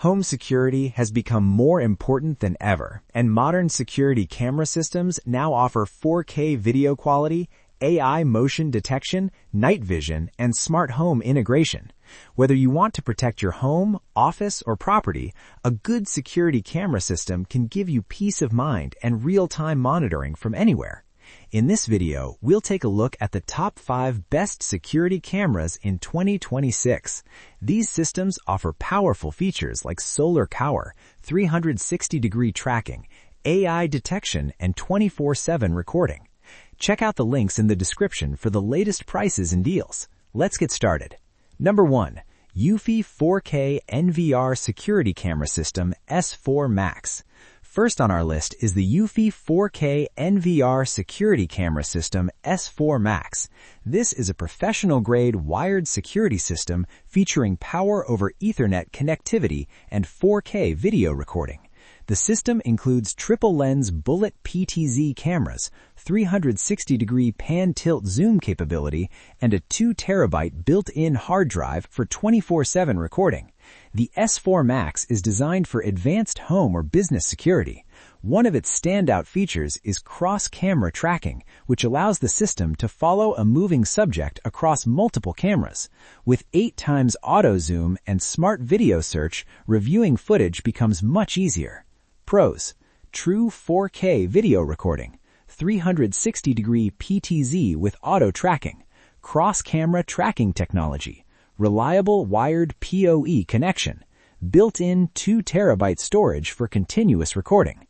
Home security has become more important than ever, and modern security camera systems now offer 4K video quality, AI motion detection, night vision, and smart home integration. Whether you want to protect your home, office, or property, a good security camera system can give you peace of mind and real-time monitoring from anywhere. In this video, we'll take a look at the top 5 best security cameras in 2026. These systems offer powerful features like solar power, 360-degree tracking, AI detection, and 24/7 recording. Check out the links in the description for the latest prices and deals. Let's get started. Number 1. Eufy 4K NVR Security Camera System S4 Max. First on our list is the Eufy 4K NVR Security Camera System S4 Max. This is a professional-grade wired security system featuring power over Ethernet connectivity and 4K video recording. The system includes triple-lens bullet PTZ cameras, 360-degree pan-tilt zoom capability, and a 2 TB built-in hard drive for 24/7 recording. The S4 Max is designed for advanced home or business security. One of its standout features is cross-camera tracking, which allows the system to follow a moving subject across multiple cameras. With 8x auto zoom and smart video search, reviewing footage becomes much easier. Pros: true 4K video recording, 360-degree PTZ with auto tracking, cross-camera tracking technology, reliable wired PoE connection, built-in 2 TB storage for continuous recording.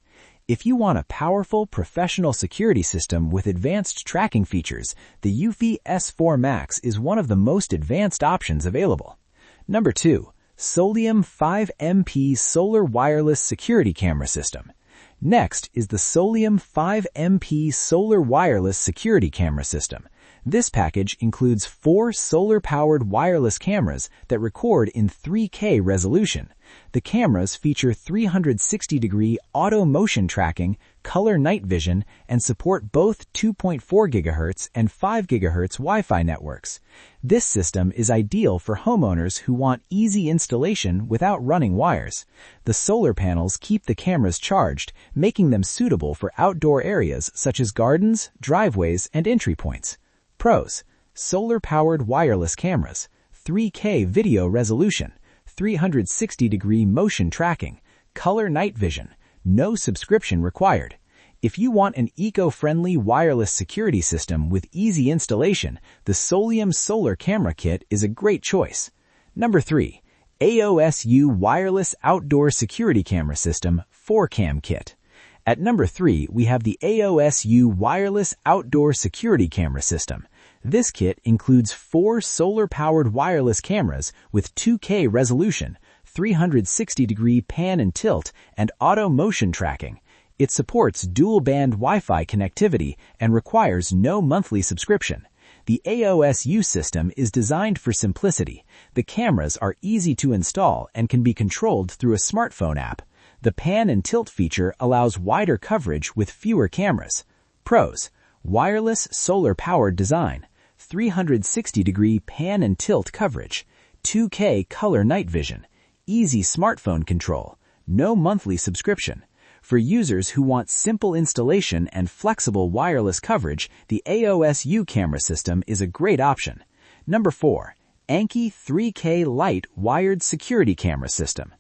If you want a powerful professional security system with advanced tracking features, the Eufy S4 Max is one of the most advanced options available. Number 2. Soliom 5MP Solar Wireless Security Camera System. Next is the Soliom 5MP Solar Wireless Security Camera System. This package includes 4 solar-powered wireless cameras that record in 3K resolution. The cameras feature 360-degree auto motion tracking, color night vision, and support both 2.4 GHz and 5 GHz Wi-Fi networks. This system is ideal for homeowners who want easy installation without running wires. The solar panels keep the cameras charged, making them suitable for outdoor areas such as gardens, driveways, and entry points. Pros: solar-powered wireless cameras, 3K video resolution, 360-degree motion tracking, color night vision, no subscription required. If you want an eco-friendly wireless security system with easy installation, the Soliom Solar Camera Kit is a great choice. Number 3. Aosu Wireless Outdoor Security Camera System 4Cam Kit. At number 3, we have the Aosu Wireless Outdoor Security Camera System. This kit includes 4 solar-powered wireless cameras with 2K resolution, 360-degree pan and tilt, and auto motion tracking. It supports dual-band Wi-Fi connectivity and requires no monthly subscription. The Aosu system is designed for simplicity. The cameras are easy to install and can be controlled through a smartphone app. The pan and tilt feature allows wider coverage with fewer cameras. Pros: wireless solar-powered design, 360-degree pan and tilt coverage, 2K color night vision, easy smartphone control, no monthly subscription. For users who want simple installation and flexible wireless coverage, the Aosu camera system is a great option. Number 4. Annke 3K Lite Wired Security Camera System.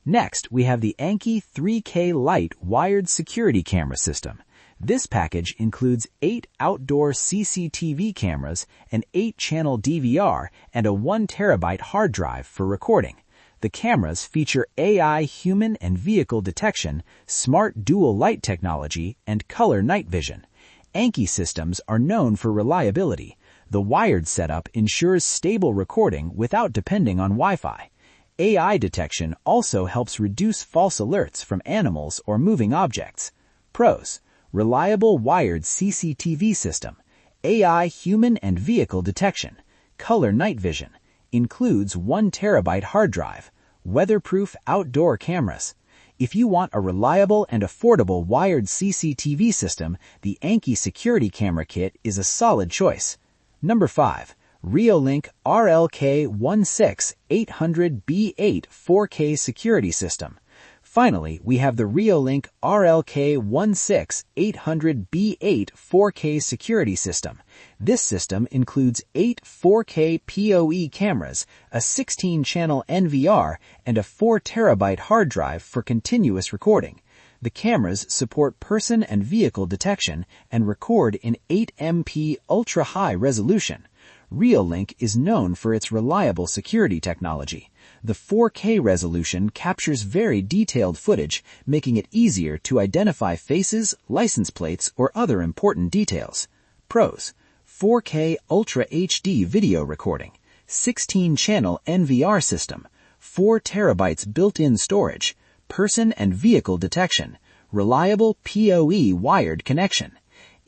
Next, we have the Annke 3K Lite Wired Security Camera System. This package includes 8 outdoor CCTV cameras, an 8-channel DVR, and a 1 TB hard drive for recording. The cameras feature AI human and vehicle detection, smart dual light technology, and color night vision. Annke systems are known for reliability. The wired setup ensures stable recording without depending on Wi-Fi. AI detection also helps reduce false alerts from animals or moving objects. Pros: reliable wired CCTV system, AI human and vehicle detection, color night vision, includes 1 TB hard drive, weatherproof outdoor cameras. If you want a reliable and affordable wired CCTV system, the Annke Security Camera Kit is a solid choice. Number 5. Reolink RLK16800B8 4K security system. Finally, we have the Reolink RLK16800B8 4K security system. This system includes 8 4K PoE cameras, a 16-channel NVR, and a 4TB hard drive for continuous recording. The cameras support person and vehicle detection and record in 8MP ultra-high resolution. Reolink is known for its reliable security technology. The 4K resolution captures very detailed footage, making it easier to identify faces, license plates, or other important details. Pros: 4K Ultra HD video recording, 16-channel NVR system, 4 terabytes built-in storage, person and vehicle detection, reliable PoE wired connection.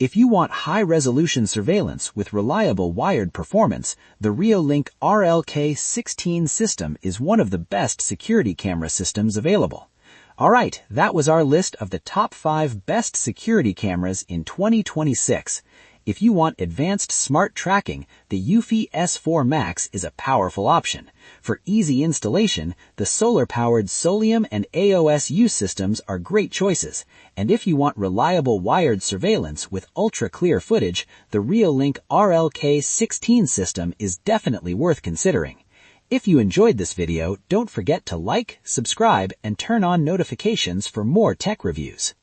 If you want high-resolution surveillance with reliable wired performance, the Reolink RLK16 system is one of the best security camera systems available. Alright, that was our list of the top 5 best security cameras in 2026. If you want advanced smart tracking, the Eufy S4 Max is a powerful option. For easy installation, the solar-powered Soliom and Aosu systems are great choices. And if you want reliable wired surveillance with ultra-clear footage, the Reolink RLK16 system is definitely worth considering. If you enjoyed this video, don't forget to like, subscribe, and turn on notifications for more tech reviews.